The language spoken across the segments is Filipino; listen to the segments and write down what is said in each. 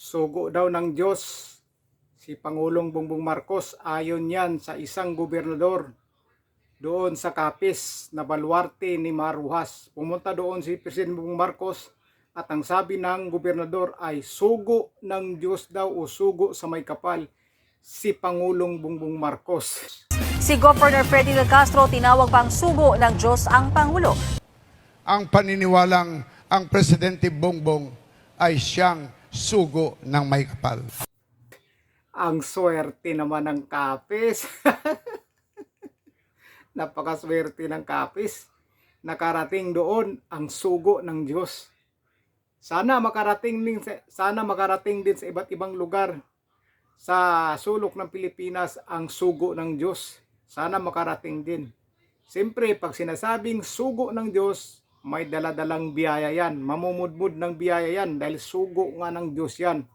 Sugo daw ng Diyos si Pangulong Bongbong Marcos, ayon yan sa isang gobernador doon sa Capiz na baluarte ni Maruhas. Pumunta doon si Presidente Bongbong Marcos at ang sabi ng gobernador ay sugo ng Diyos daw o sugo sa may kapal si Pangulong Bongbong Marcos. Si Governor Freddy Del Castro tinawag pang sugo ng Diyos ang Pangulo. Ang paniniwalang ang Presidente Bongbong ay siyang sugo ng may kapal. Ang swerte naman ng Capiz. Napakaswerte ng Capiz. Nakarating doon ang sugo ng Diyos. Sana makarating din sa iba't ibang lugar sa sulok ng Pilipinas ang sugo ng Diyos. Sana makarating din. Siyempre, pag sinasabing sugo ng Diyos, may daladalang biyaya yan. Mamumudmud ng biyaya yan dahil sugo nga ng Diyos yan.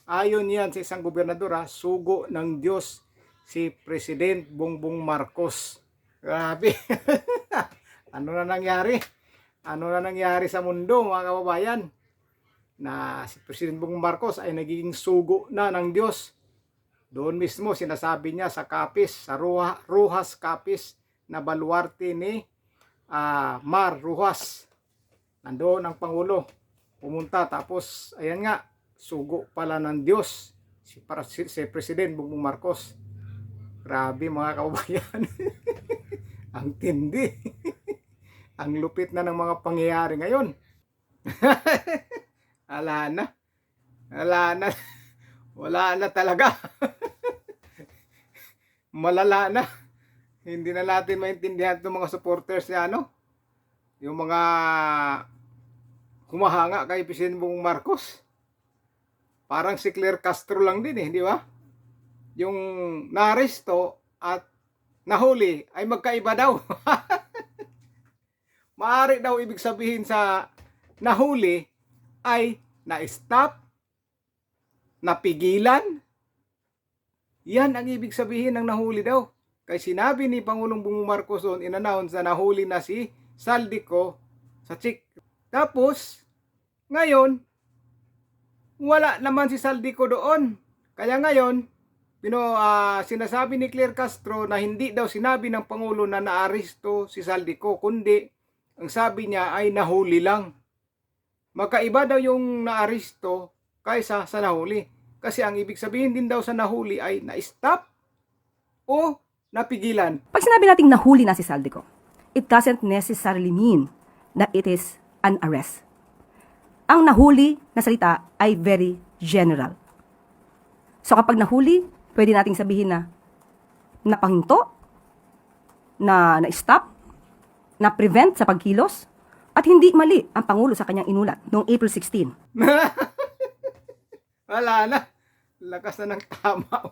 Ayon yan sa isang gobernador, sugo ng Diyos si President Bongbong Marcos. Grabe. Ano na nangyari? Ano na nangyari sa mundo, mga kababayan? Na si President Bongbong Marcos ay nagiging sugo na ng Diyos. Doon mismo sinasabi niya sa Capiz, sa Roxas Capiz na baluarte ni Mar Roxas. Nandoon ang Pangulo. Pumunta tapos ayan nga, sugo pala ng Diyos si President Bongbong Marcos. Grabe mga kababayan. Ang tindi. Ang lupit na ng mga pangyayari ngayon. Wala na. Wala na talaga. Malala na. Hindi na natin maintindihan itong mga supporters niya, yung mga humahanga kay President Bongbong Marcos. Parang si Claire Castro lang din di ba? Yung naaresto at nahuli ay magkaiba daw. Maaari daw ibig sabihin sa nahuli ay na-stop, napigilan. Yan ang ibig sabihin ng nahuli daw. Kaya sinabi ni Pangulong Bongbong Marcos doon, in-announce na nahuli na si Saldico sa Chick. Tapos, ngayon, wala naman si Saldico doon. Kaya ngayon, sinasabi ni Claire Castro na hindi daw sinabi ng Pangulo na naaresto si Saldico, kundi ang sabi niya ay nahuli lang. Magkaiba daw yung naaresto kaysa sa nahuli. Kasi ang ibig sabihin din daw sa nahuli ay na-stop o napigilan. Pag sinabi nating nahuli na si Saldico, it doesn't necessarily mean that it is an arrest. Ang nahuli na salita ay very general. So kapag nahuli, pwede nating sabihin na napahinto, na-stop, na-prevent sa pagkilos, at hindi mali ang Pangulo sa kanyang inulat noong April 16. Wala na. Lakas na ng tama.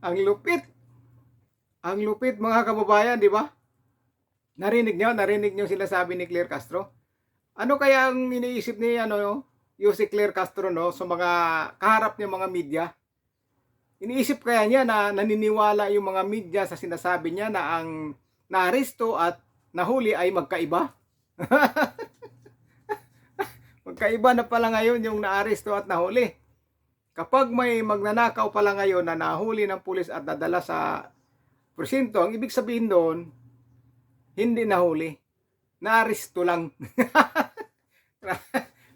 Ang lupit. Ang lupit mga kababayan, di ba? Narinig nyo sila sabi ni Claire Castro. Ano kaya ang iniisip ni yung si Claire Castro sa mga kaharap niya mga media? Iniisip kaya niya na naniniwala yung mga media sa sinasabi niya na ang naaresto at nahuli ay magkaiba? Magkaiba na pala ngayon yung naaresto at nahuli. Kapag may magnanakaw pala ngayon na nahuli ng pulis at dadala sa presinto, ang ibig sabihin doon, hindi nahuli. Naaresto lang.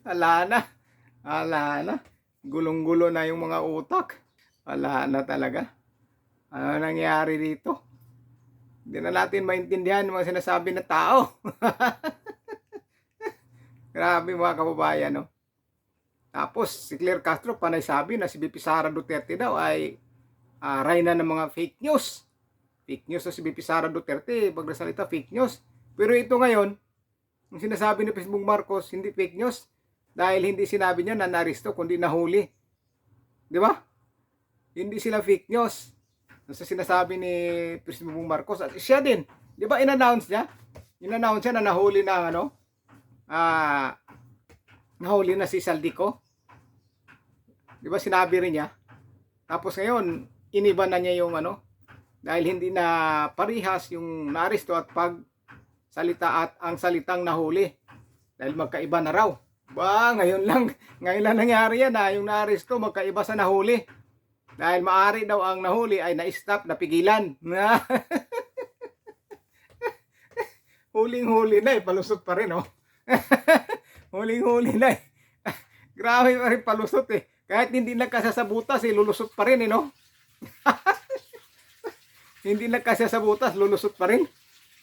Wala na. Gulong-gulo na yung mga utak. Wala na talaga. Ano nangyari dito? Hindi na natin maintindihan yung mga sinasabi na tao. Grabe mga kababayan, Tapos si Claire Castro panay sabi na si BP Sara Duterte daw ay rayna ng mga fake news. Fake news si BP Sara Duterte, pag nasalita fake news. Pero ito ngayon, ang sinasabi ni President Marcos, hindi fake news dahil hindi sinabi niya na naaresto kundi nahuli. Di ba? Hindi sila fake news. Sa sinasabi ni President Marcos at siya din. Di ba in-announce niya? In-announce niya na nahuli na nahuli na si Saldico. Di ba sinabi rin niya? Tapos ngayon, iniba na niya yung dahil hindi na parihas yung naaresto at pagsalita at ang salitang nahuli. Dahil magkaiba na raw. Ba, ngayon lang nangyari yan na yung naaresto magkaiba sa nahuli. Dahil maari daw ang nahuli ay na-stop, napigilan. Huling-huli na palusot pa rin, oh. Huling-huli na Grabe pa rin palusot Kahit hindi nagkasasabutas, lulusot pa rin, no? Hindi nagkasasabutas, lulusot pa rin.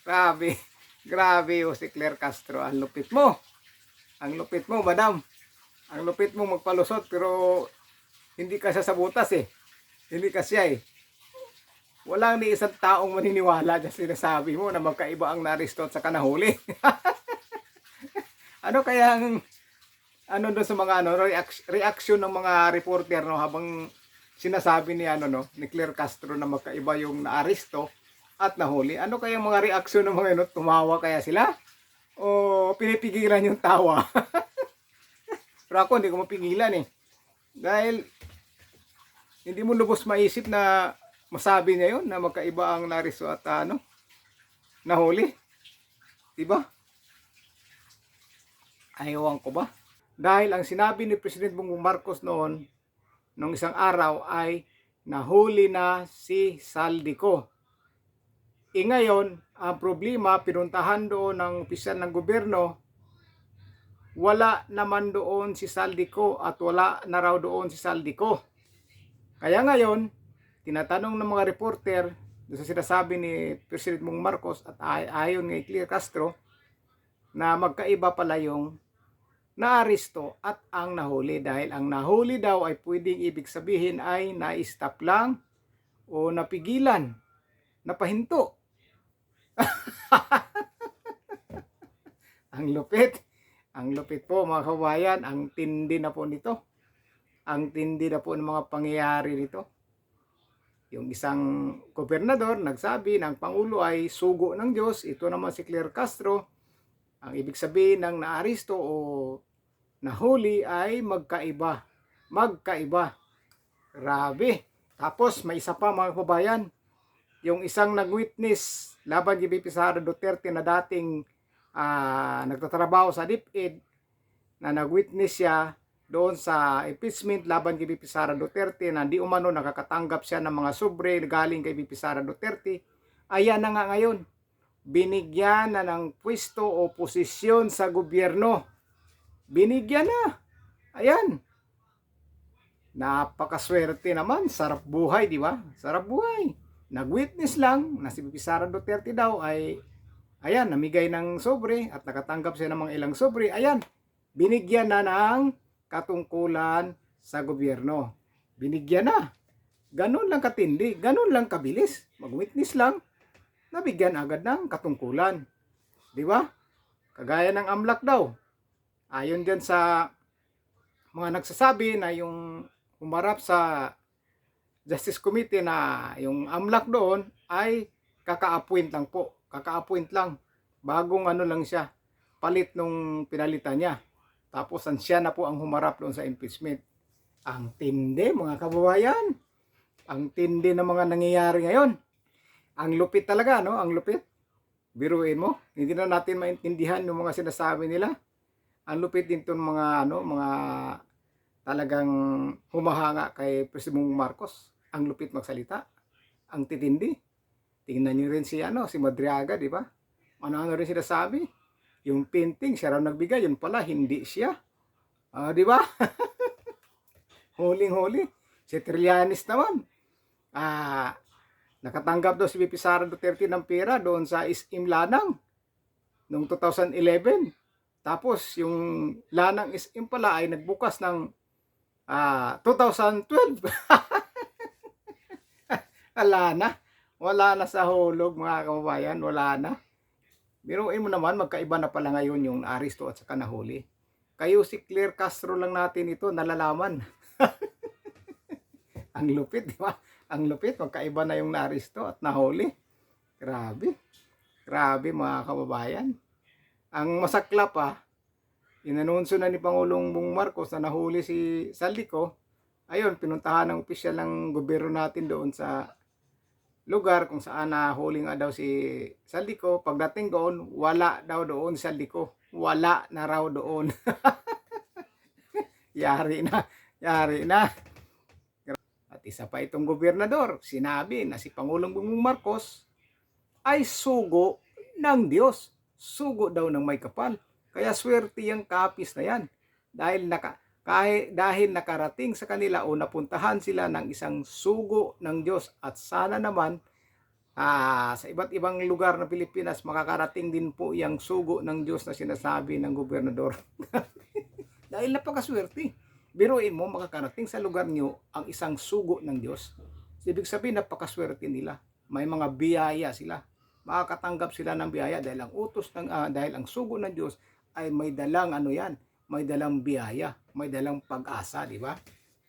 Grabe. Grabe, si Claire Castro. Ang lupit mo. Ang lupit mo, madam. Ang lupit mo magpalusot, pero hindi ka sasabutas Hindi ka siya Walang ni isang taong maniniwala dyan sinasabi mo na magkaiba ang naaresto at saka nahuli. Ano kaya ang doon sa mga reaction ng mga reporter habang sinasabi ni ni Claire Castro na magkaiba yung naaresto at nahuli. Ano kaya mga reaction ng mga tumawa kaya sila? O pinipigilan yung tawa? Pero ako hindi ko mapigilan Dahil hindi mo lubos maisip na masabi niya yun na magkaiba ang naaresto at nahuli. Diba? Ayawan ko ba? Dahil ang sinabi ni President Bongbong Marcos noon, nung isang araw ay nahuli na si Saldico. Ngayon, ang problema, pinuntahan doon ng opisyal ng gobyerno, wala naman doon si Saldico at wala na raw doon si Saldico. Kaya ngayon, tinatanong ng mga reporter sa sinasabi ni President Bongbong Marcos at ayon kay Claire Castro na magkaiba pala yung naaresto at ang nahuli, dahil ang nahuli daw ay pwedeng ibig sabihin ay na-stop lang o napigilan, napahinto. Ang lupit po mga kabayan, ang tindi na po nito. Ang tindi na po ng mga pangyayari nito. Yung isang gobernador nagsabi ng Pangulo ay sugo ng Diyos. Ito naman si Claire Castro. Ang ibig sabihin ng naaresto o nahuli ay magkaiba. Magkaiba. Grabe. Tapos may isa pa mga kabayan. Yung isang nag-witness laban kay VP Sara Duterte na dating nagtatrabaho sa DepEd, na nag-witness siya doon sa impeachment laban kay VP Sara Duterte na di umano nakakatanggap siya ng mga sobre galing kay VP Sara Duterte. Ayan na nga ngayon, binigyan na ng pwesto o posisyon sa gobyerno. Binigyan na. Ayan. Napakaswerte naman. Sarap buhay, di ba? Sarap buhay. Nag-witness lang na si VP Sara Duterte daw ay ayan, namigay ng sobre at nakatanggap siya ng mga ilang sobre. Ayan, binigyan na ng katungkulan sa gobyerno. Binigyan na. Ganun lang katindi, ganun lang kabilis. Mag-witness lang, nabigyan agad ng katungkulan. Di ba? Kagaya ng AMLAC daw. Ayon dyan sa mga nagsasabi na yung humarap sa Justice Committee na yung AMLAC doon ay kaka-appoint lang po. Kaka-appoint lang. Bagong lang siya. Palit nung pinalitan niya. Tapos siya na po ang humarap doon sa impeachment. Ang tindi mga kababayan. Ang tindi ng mga nangyayari ngayon. Ang lupit talaga, no? Ang lupit. Biruin mo. Hindi na natin maintindihan yung mga sinasabi nila. Ang lupit din itong mga talagang humahanga kay President Marcos. Ang lupit magsalita. Ang titindi. Tingnan niyo rin si Madriaga, di ba? Ano rin sinasabi? Yung painting, siya raw nagbigay, yun pala, hindi siya. Di ba? Huling-huli. Si Trillanes naman. Nakatanggap daw si VP Sara Duterte ng pera doon sa SM Lanang noong 2011. Tapos yung Lanang SM pala ay nagbukas ng 2012. Wala na sa hulog mga kababayan, wala na. Biruin mo naman, magkaiba na pala ngayon yung naaresto at saka nahuli. Kayo si Claire Castro lang natin ito nalalaman. Ang lupit, di ba? Ang lupit, magkaiba na yung naaresto at nahuli. Grabe. Grabe mga kababayan. Ang masakla pa, inanunsyo na ni Pangulong Bongbong Marcos na nahuli si Saldico. Ayun, pinuntahan ng opisyal ng gobyerno natin doon sa lugar kung saan nahuli nga daw si Saldico. Pagdating doon, wala daw doon si Saldico. Wala na raw doon. Yari na, yari na. At isa pa itong gobernador, sinabi na si Pangulong Bongbong Marcos ay sugo ng Diyos. Sugo daw ng may kapal. Kaya swerte yung kapis na yan. Dahil nakarating sa kanila o napuntahan sila ng isang sugo ng Diyos. At sana naman sa iba't ibang lugar ng Pilipinas makakarating din po yung sugo ng Diyos na sinasabi ng gobernador. Dahil napakaswerte. Biruin mo, makakarating sa lugar nyo ang isang sugo ng Diyos. Ibig sabihin, napakaswerte nila. May mga biyaya sila. Makakatanggap sila ng biyaya dahil ang dahil ang sugo ng Diyos ay may dalang may dalang biyaya, may dalang pag-asa, di ba?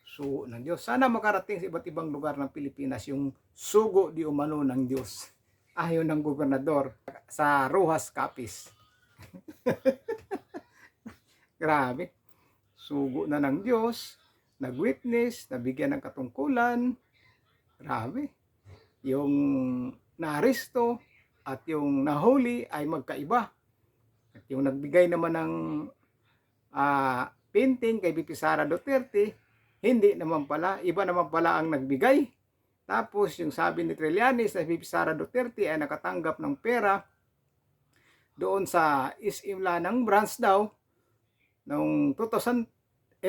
Sugo ng Diyos. Sana makarating sa iba't ibang lugar ng Pilipinas yung sugo di umano ng Diyos. Ayon ng gobernador sa Rojas, Capiz. Grabe. Sugo na ng Diyos, nag-witness, nabigyan ng katungkulan. Grabe. Yung naaresto at yung nahuli ay magkaiba. At yung nagbigay naman ng painting kay VP Sara Duterte, hindi naman pala, iba naman pala ang nagbigay. Tapos yung sabi ni Trillanes na VP Sara Duterte ay nakatanggap ng pera doon sa SM Lanang branch daw. Noong 2011,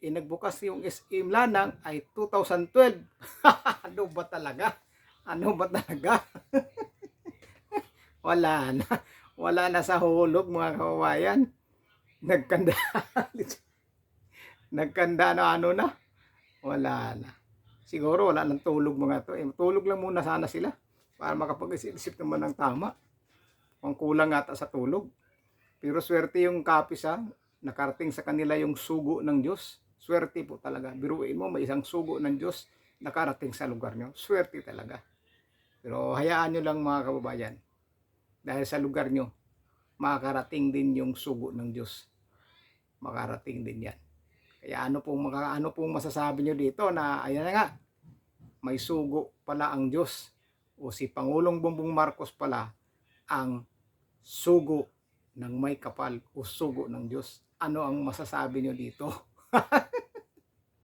nagbukas yung SM Lanang ay 2012. Ano ba talaga? Ano ba talaga? Wala na. Wala na sa hulog, mga kawayan. Nagkanda. Nagkanda na na. Wala na. Siguro wala nang tulog mga to. Tulog lang muna sana sila para makapag-isip naman ng tama. Kung kulang ata sa tulog. Pero swerte yung kapis nakarating sa kanila yung sugo ng Diyos. Swerte po talaga. Biruin mo, may isang sugo ng Diyos nakarating sa lugar nyo. Swerte talaga. Pero hayaan nyo lang mga kababayan. Dahil sa lugar nyo, makakarating din yung sugo ng Diyos. Makarating din yan. Kaya ano pong masasabi nyo dito na ayan na nga, may sugo pala ang Diyos. O si Pangulong Bongbong Marcos pala ang sugo ng may kapal o sugo ng Diyos. Ano ang masasabi nyo dito?